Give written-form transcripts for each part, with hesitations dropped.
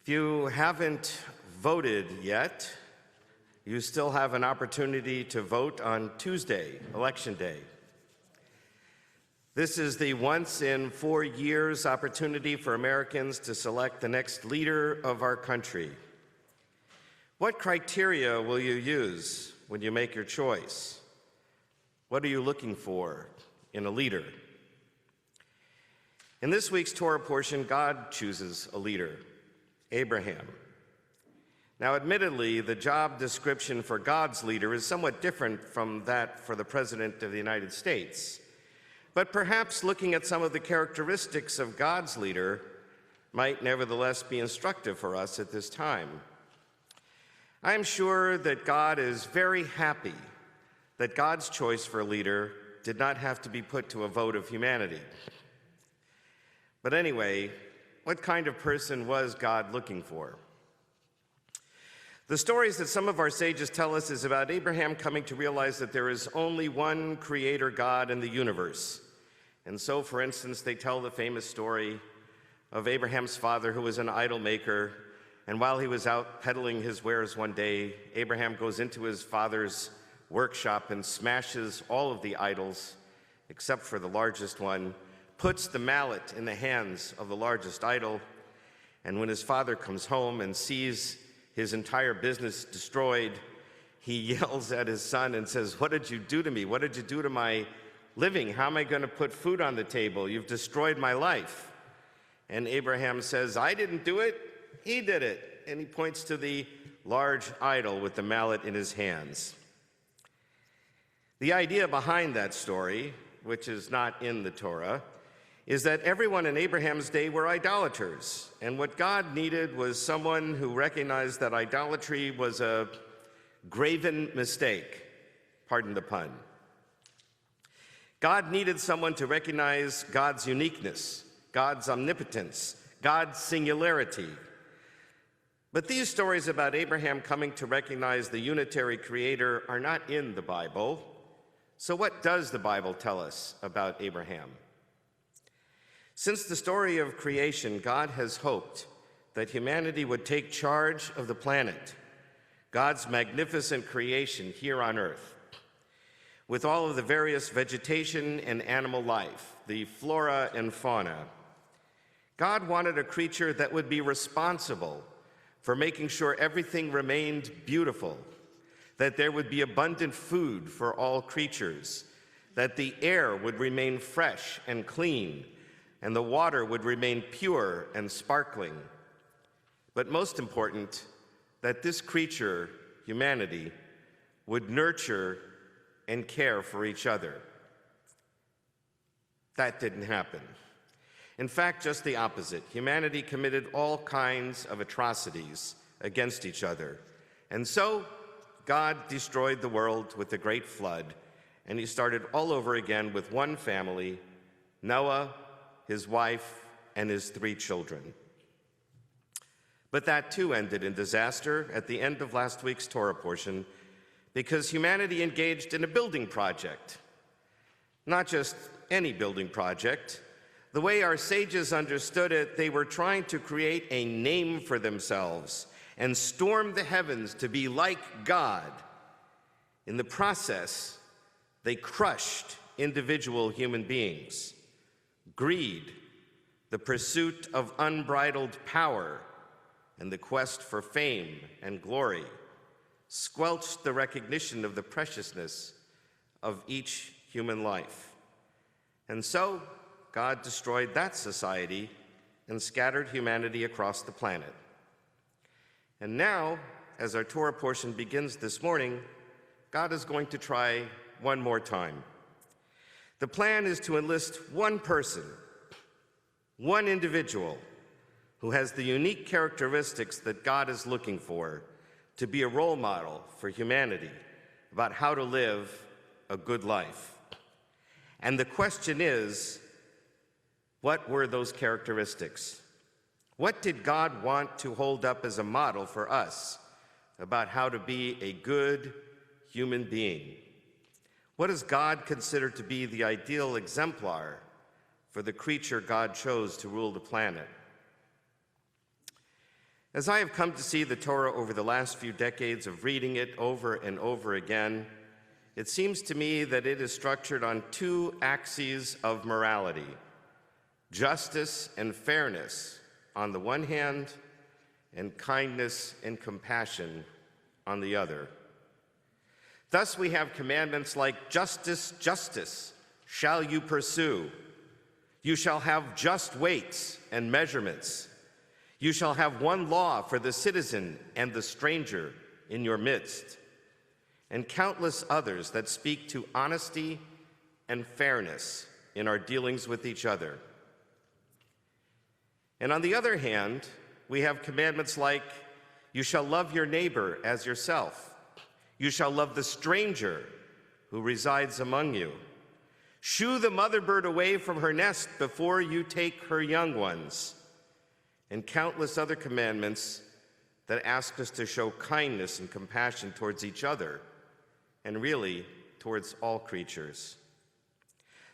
If you haven't voted yet, you still have an opportunity to vote on Tuesday, Election Day. This is the once in 4 years opportunity for Americans to select the next leader of our country. What criteria will you use when you make your choice? What are you looking for in a leader? In this week's Torah portion, God chooses a leader, Abraham. Now, admittedly, the job description for God's leader is somewhat different from that for the President of the United States. But perhaps looking at some of the characteristics of God's leader might nevertheless be instructive for us at this time. I am sure that God is very happy that God's choice for a leader did not have to be put to a vote of humanity. But anyway, what kind of person was God looking for? The stories that some of our sages tell us is about Abraham coming to realize that there is only one creator God in the universe. And so, for instance, they tell the famous story of Abraham's father who was an idol maker, and while he was out peddling his wares one day, Abraham goes into his father's workshop and smashes all of the idols, except for the largest one, puts the mallet in the hands of the largest idol, and when his father comes home and sees his entire business destroyed, he yells at his son and says, "What did you do to me? What did you do to my living? How am I going to put food on the table? You've destroyed my life." And Abraham says, "I didn't do it, he did it." And he points to the large idol with the mallet in his hands. The idea behind that story, which is not in the Torah, is that everyone in Abraham's day were idolaters, and what God needed was someone who recognized that idolatry was a graven mistake, pardon the pun. God needed someone to recognize God's uniqueness, God's omnipotence, God's singularity. But these stories about Abraham coming to recognize the unitary creator are not in the Bible. So what does the Bible tell us about Abraham? Since the story of creation, God has hoped that humanity would take charge of the planet, God's magnificent creation here on earth, with all of the various vegetation and animal life, the flora and fauna. God wanted a creature that would be responsible for making sure everything remained beautiful, that there would be abundant food for all creatures, that the air would remain fresh and clean, and the water would remain pure and sparkling. But most important, that this creature, humanity, would nurture and care for each other. That didn't happen. In fact, just the opposite. Humanity committed all kinds of atrocities against each other. And so, God destroyed the world with the great flood, and he started all over again with one family, Noah, his wife, and his 3 children. But that too ended in disaster at the end of last week's Torah portion because humanity engaged in a building project. Not just any building project. The way our sages understood it, they were trying to create a name for themselves and storm the heavens to be like God. In the process, they crushed individual human beings. Greed, the pursuit of unbridled power, and the quest for fame and glory squelched the recognition of the preciousness of each human life. And so, God destroyed that society and scattered humanity across the planet. And now, as our Torah portion begins this morning, God is going to try one more time. The plan is to enlist one person, one individual, who has the unique characteristics that God is looking for to be a role model for humanity about how to live a good life. And the question is, what were those characteristics? What did God want to hold up as a model for us about how to be a good human being? What does God consider to be the ideal exemplar for the creature God chose to rule the planet? As I have come to see the Torah over the last few decades of reading it over and over again, it seems to me that it is structured on two axes of morality: justice and fairness on the one hand, and kindness and compassion on the other. Thus we have commandments like justice, justice shall you pursue. You shall have just weights and measurements. You shall have one law for the citizen and the stranger in your midst, and countless others that speak to honesty and fairness in our dealings with each other. And on the other hand, we have commandments like, you shall love your neighbor as yourself. You shall love the stranger who resides among you. Shoo the mother bird away from her nest before you take her young ones. And countless other commandments that ask us to show kindness and compassion towards each other, and really towards all creatures.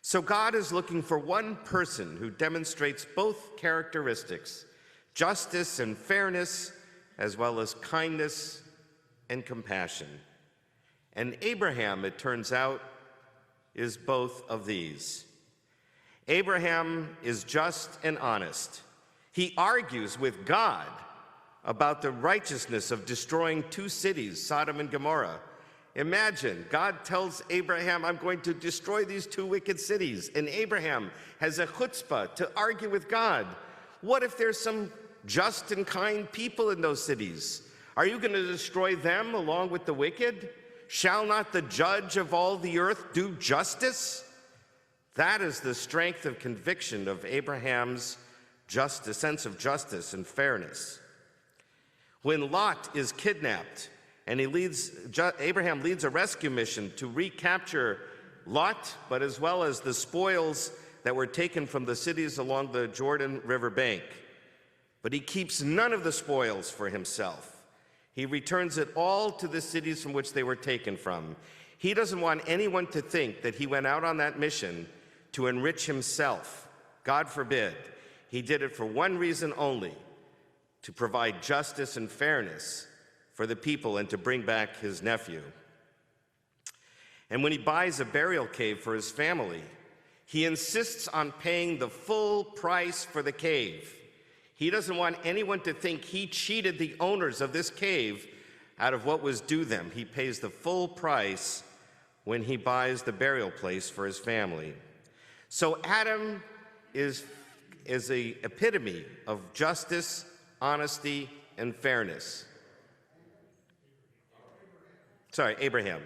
So God is looking for one person who demonstrates both characteristics, justice and fairness, as well as kindness and compassion. And Abraham, it turns out, is both of these. Abraham is just and honest. He argues with God about the righteousness of destroying two cities, Sodom and Gomorrah. Imagine, God tells Abraham, I'm going to destroy these two wicked cities. And Abraham has a chutzpah to argue with God. What if there's some just and kind people in those cities? Are you going to destroy them along with the wicked? Shall not the judge of all the earth do justice? That is the strength of conviction of Abraham's sense of justice and fairness. When Lot is kidnapped, and Abraham leads a rescue mission to recapture Lot, but as well as the spoils that were taken from the cities along the Jordan River bank. But he keeps none of the spoils for himself. He returns it all to the cities from which they were taken from. He doesn't want anyone to think that he went out on that mission to enrich himself. God forbid. He did it for one reason only: to provide justice and fairness for the people and to bring back his nephew. And when he buys a burial cave for his family, he insists on paying the full price for the cave. He doesn't want anyone to think he cheated the owners of this cave out of what was due them. He pays the full price when he buys the burial place for his family. So Adam is the epitome of justice, honesty, and fairness. Sorry, Abraham.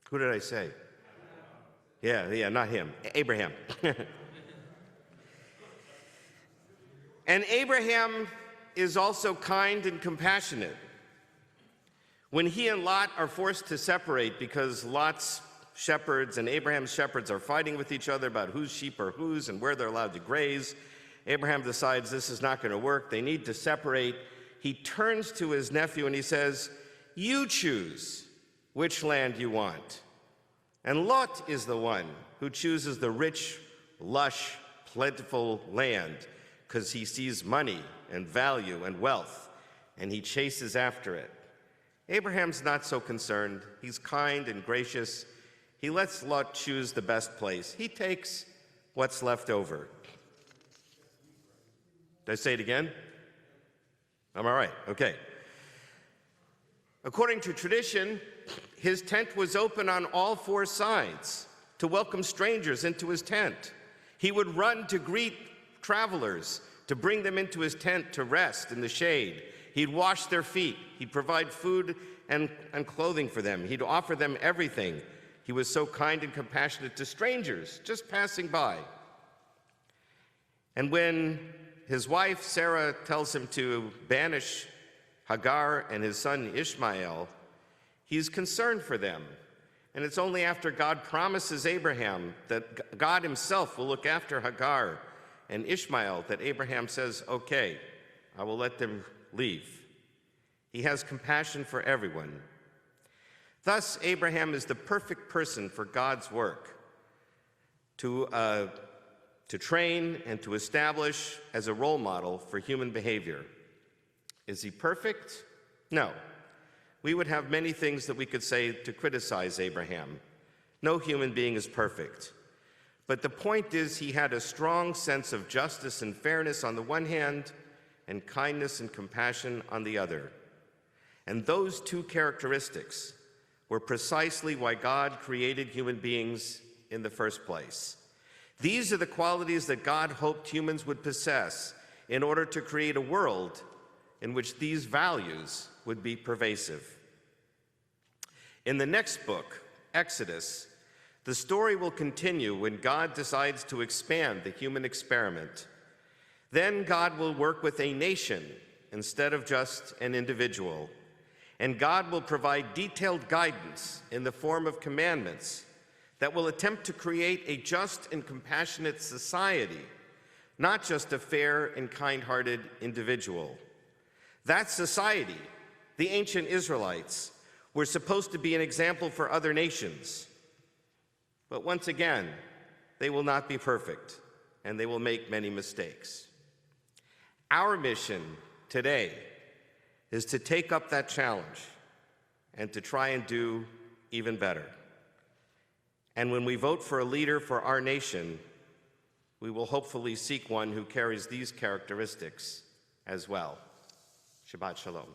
Who did I say? Yeah, not him. Abraham. And Abraham is also kind and compassionate. When he and Lot are forced to separate because Lot's shepherds and Abraham's shepherds are fighting with each other about whose sheep are whose and where they're allowed to graze, Abraham decides this is not going to work. They need to separate. He turns to his nephew and he says, you choose which land you want. And Lot is the one who chooses the rich, lush, plentiful land because he sees money and value and wealth, and he chases after it. Abraham's not so concerned. He's kind and gracious. He lets Lot choose the best place. He takes what's left over. Did I say it again? I'm all right, okay. According to tradition, his tent was open on all four sides to welcome strangers into his tent. He would run to greet travelers, to bring them into his tent to rest in the shade. He'd wash their feet. He'd provide food and clothing for them. He'd offer them everything. He was so kind and compassionate to strangers just passing by. And when his wife, Sarah, tells him to banish Hagar and his son Ishmael, he's concerned for them. And it's only after God promises Abraham that God himself will look after Hagar and Ishmael that Abraham says, okay, I will let them leave. He has compassion for everyone. Thus, Abraham is the perfect person for God's work to train and to establish as a role model for human behavior. Is he perfect? No. We would have many things that we could say to criticize Abraham. No human being is perfect. But the point is, he had a strong sense of justice and fairness on the one hand, and kindness and compassion on the other. And those two characteristics were precisely why God created human beings in the first place. These are the qualities that God hoped humans would possess in order to create a world in which these values would be pervasive. In the next book, Exodus, the story will continue when God decides to expand the human experiment. Then God will work with a nation instead of just an individual. And God will provide detailed guidance in the form of commandments that will attempt to create a just and compassionate society, not just a fair and kind-hearted individual. That society, the ancient Israelites, were supposed to be an example for other nations. But once again, they will not be perfect, and they will make many mistakes. Our mission today is to take up that challenge and to try and do even better. And when we vote for a leader for our nation, we will hopefully seek one who carries these characteristics as well. Shabbat Shalom.